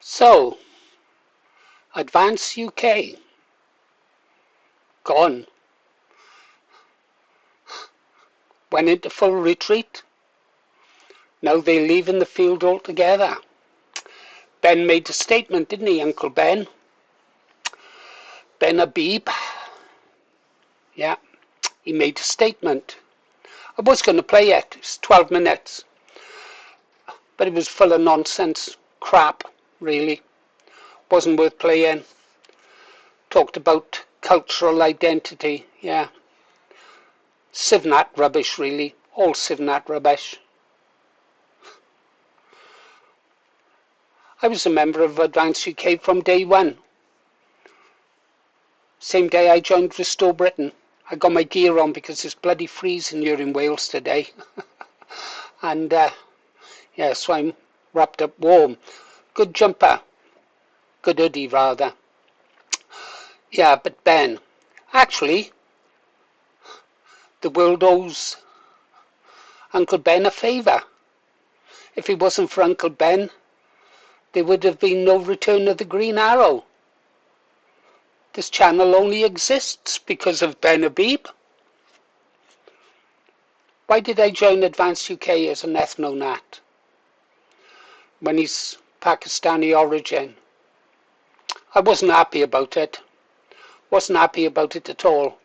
So, Advance UK, gone, went into full retreat. Now they're leaving the field altogether. Ben made a statement, didn't he, Uncle Ben? Ben Habib. Yeah, he made a statement. I was going to play it. It's 12 minutes. But it was full of nonsense. Crap, really. Wasn't worth playing. Talked about cultural identity. Yeah. Civnat rubbish, really. All Civnat rubbish. I was a member of Advance UK from day one. Same day I joined Restore Britain. I got my gear on because it's bloody freezing here in Wales today. And yeah, so I'm wrapped up warm. Good jumper. Good hoodie, rather. Yeah, but Ben, actually, the world owes Uncle Ben a favour. If it wasn't for Uncle Ben, there would have been no Return of the Green Arrow. This channel only exists because of Ben Habib. Why did I join Advance UK as an ethno-nat when he's Pakistani origin? I wasn't happy about it. Wasn't happy about it at all.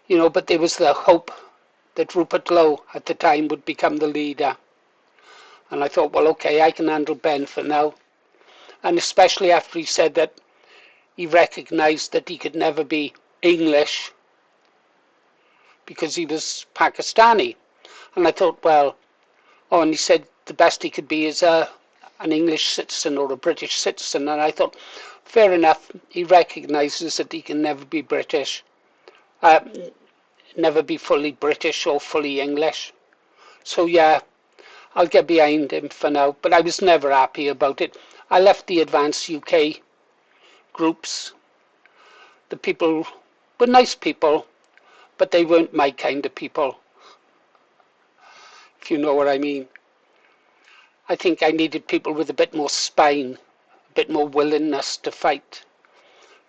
You know, but there was the hope that Rupert Lowe at the time would become the leader. And I thought, well, okay, I can handle Ben for now. And especially after he said that he recognised that he could never be English because he was Pakistani. And I thought, well, oh, and he said the best he could be is an English citizen or a British citizen. And I thought, fair enough, he recognises that he can never be British, never be fully British or fully English. So yeah, I'll get behind him for now, but I was never happy about it. I left the Advance UK groups. The people were nice people, but they weren't my kind of people, if you know what I mean. I think I needed people with a bit more spine, a bit more willingness to fight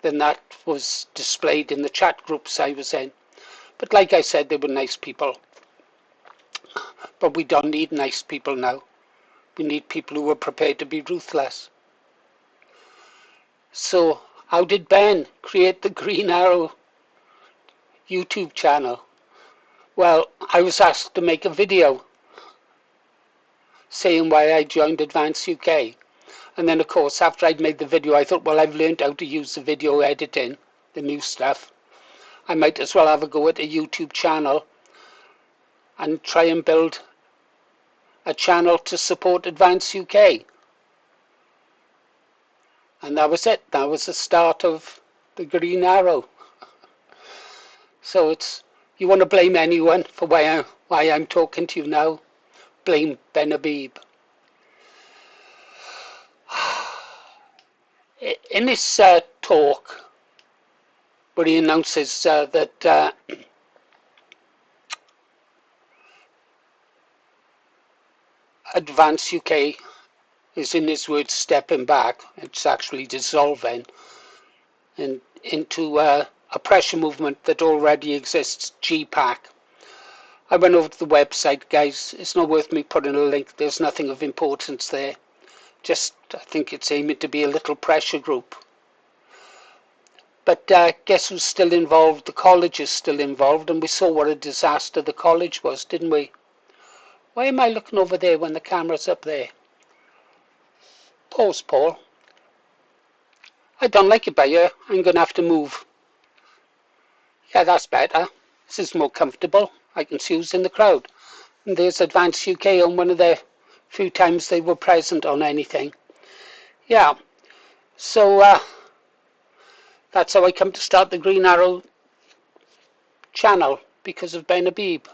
than that was displayed in the chat groups I was in. But like I said, they were nice people. But we don't need nice people now. We need people who are prepared to be ruthless. So, how did Ben create the Green Arrow YouTube channel? Well, I was asked to make a video saying why I joined Advance UK. And then, of course, after I'd made the video, I thought, well, I've learned how to use the video editing, the new stuff. I might as well have a go at a YouTube channel and try and build a channel to support Advance UK. And that was it. That was the start of the Green Arrow. So it's, you want to blame anyone for why I'm talking to you now, blame Ben Habib. In this talk, where he announces that Advance UK is, in his words, stepping back. It's actually dissolving and into a pressure movement that already exists, GPAC. I went over to the website, guys. It's not worth me putting a link. There's nothing of importance there. Just, I think it's aiming to be a little pressure group. But guess who's still involved? The college is still involved, and we saw what a disaster the college was, didn't we? Why am I looking over there when the camera's up there? Pause, Paul. I don't like it by here. I'm going to have to move. Yeah, that's better. This is more comfortable. I can see who's in the crowd. And there's Advance UK on one of the few times they were present on anything. Yeah. So that's how I come to start the Green Arrow channel, because of Ben Habib.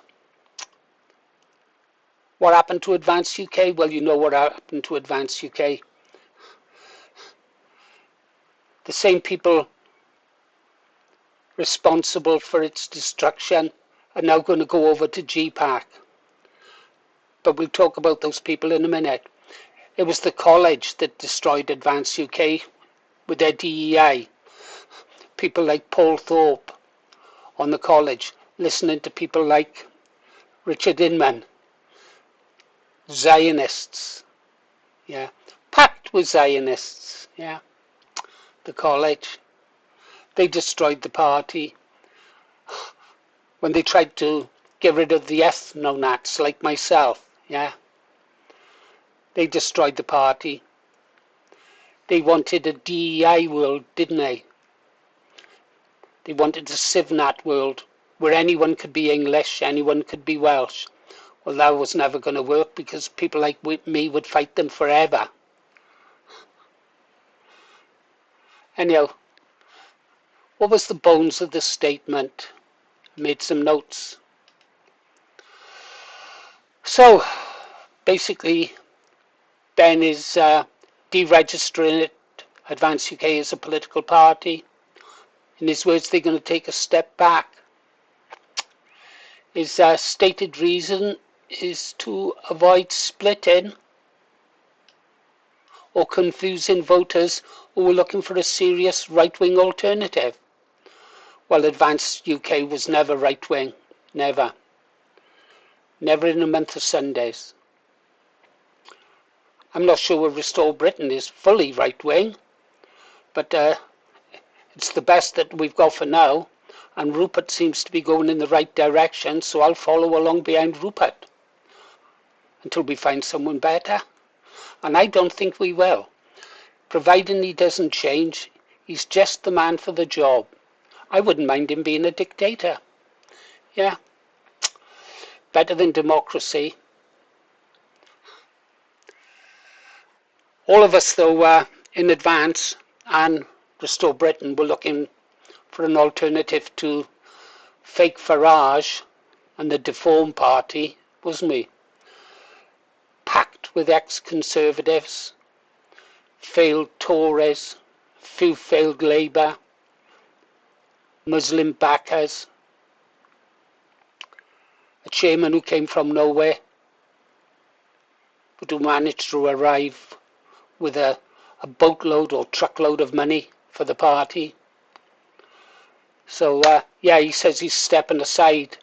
What happened to Advance UK? Well, you know what happened to Advance UK. The same people responsible for its destruction are now going to go over to GPAC. But we'll talk about those people in a minute. It was the college that destroyed Advance UK with their DEI. People like Paul Thorpe on the college, listening to people like Richard Inman, Zionists, yeah, packed with Zionists, yeah, the college. They destroyed the party. When they tried to get rid of the ethno-nats like myself, yeah, they destroyed the party. They wanted a DEI world, didn't they? They wanted a CivNat world where anyone could be English, anyone could be Welsh. Well, that was never going to work because people like me would fight them forever. Anyhow, what was the bones of the statement? I made some notes. So, basically, Ben is deregistering it, Advance UK as a political party. In his words, they're going to take a step back. His stated reason is to avoid splitting or confusing voters who were looking for a serious right-wing alternative. Well, Advance UK was never right-wing. Never. Never in a month of Sundays. I'm not sure Restore Britain is fully right-wing, but it's the best that we've got for now, and Rupert seems to be going in the right direction, so I'll follow along behind Rupert until we find someone better. And I don't think we will. Providing he doesn't change, he's just the man for the job. I wouldn't mind him being a dictator. Yeah. Better than democracy. All of us, though, in Advance and Restore Britain were looking for an alternative to fake Farage and the Deformed Party, wasn't we? Packed with ex-conservatives, failed Tories, few failed Labour, Muslim backers, a chairman who came from nowhere, but who managed to arrive with a boatload or truckload of money for the party. So, yeah, he says he's stepping aside.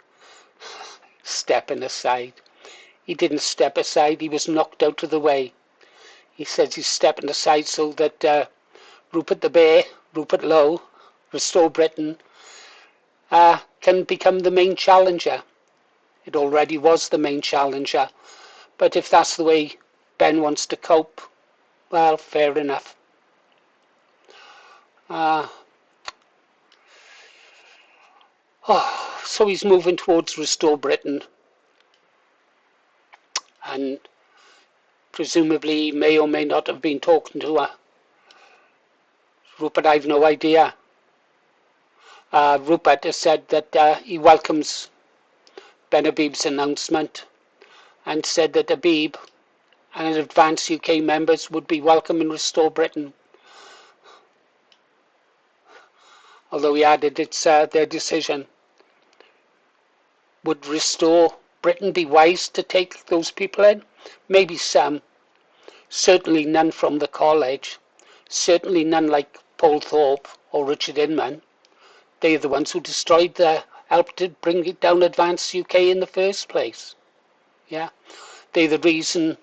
Stepping aside. He didn't step aside, he was knocked out of the way. He says he's stepping aside so that Rupert the Bear, Rupert Lowe, Restore Britain, can become the main challenger. It already was the main challenger. But if that's the way Ben wants to cope, well, fair enough. So he's moving towards Restore Britain. And presumably may or may not have been talking to her. Rupert, I've no idea. Rupert has said that he welcomes Ben Habib's announcement and said that Habib and Advance UK members would be welcome in Restore Britain. Although he added it's their decision. Would Restore Britain be wise to take those people in? Maybe some. Certainly none from the college. Certainly none like Paul Thorpe or Richard Inman. They're the ones who helped to bring it down Advance UK in the first place. Yeah, they're the reason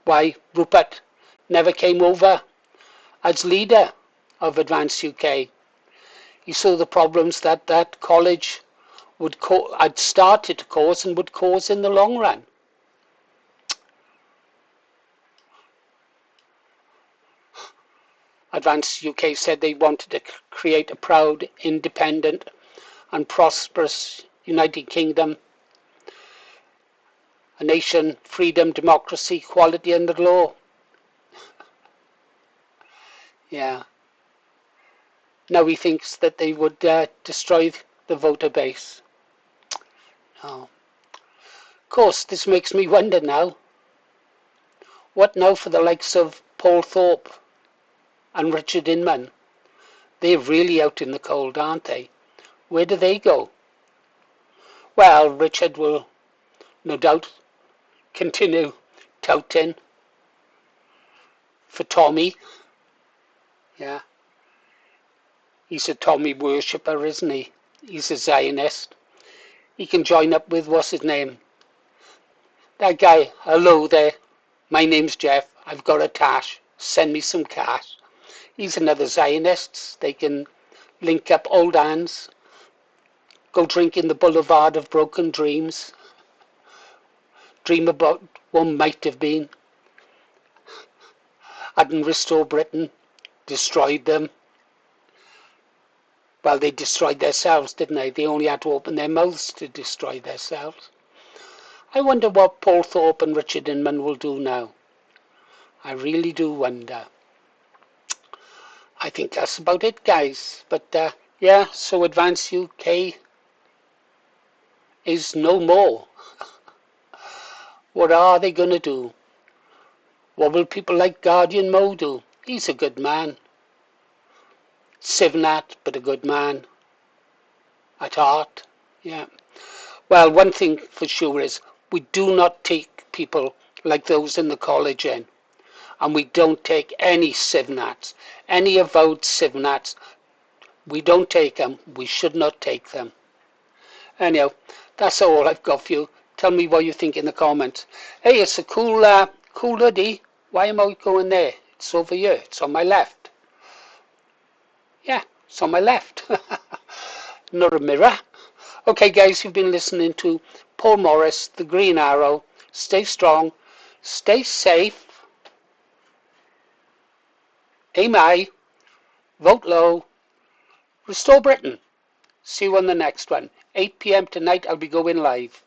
why Rupert never came over as leader of Advance UK. He saw the problems that college had started to cause and would cause in the long run. Advance UK said they wanted to create a proud, independent and prosperous United Kingdom, a nation, freedom, democracy, equality and the law. Yeah. Now he thinks that they would destroy the voter base. Oh. Of course, this makes me wonder now. What now for the likes of Paul Thorpe and Richard Inman? They're really out in the cold, aren't they? Where do they go? Well, Richard will no doubt continue touting for Tommy. Yeah, he's a Tommy worshipper, isn't he? He's a Zionist. He can join up with, what's his name? That guy, hello there. My name's Jeff. I've got a tash. Send me some cash. He's another Zionist. They can link up old hands. Go drink in the boulevard of broken dreams. Dream about what might have been. Hadn't restored Britain. Destroyed them. Well, they destroyed themselves, didn't they? They only had to open their mouths to destroy themselves. I wonder what Paul Thorpe and Richard Inman will do now. I really do wonder. I think that's about it, guys. But yeah, so Advance UK is no more. What are they going to do? What will people like Guardian Mo do? He's a good man. Sivnat, but a good man. At heart. Yeah. Well, one thing for sure is we do not take people like those in the college in. And we don't take any Sivnats. Any avowed Sivnats. We don't take them. We should not take them. Anyhow, that's all I've got for you. Tell me what you think in the comments. Hey, it's a cool hoodie. Why am I going there? It's over here. It's on my left. Yeah, it's on my left. Not a mirror. Okay, guys, you've been listening to Paul Morris, The Green Arrow. Stay strong. Stay safe. Aim high. Vote low. Restore Britain. See you on the next one. 8 p.m. tonight, I'll be going live.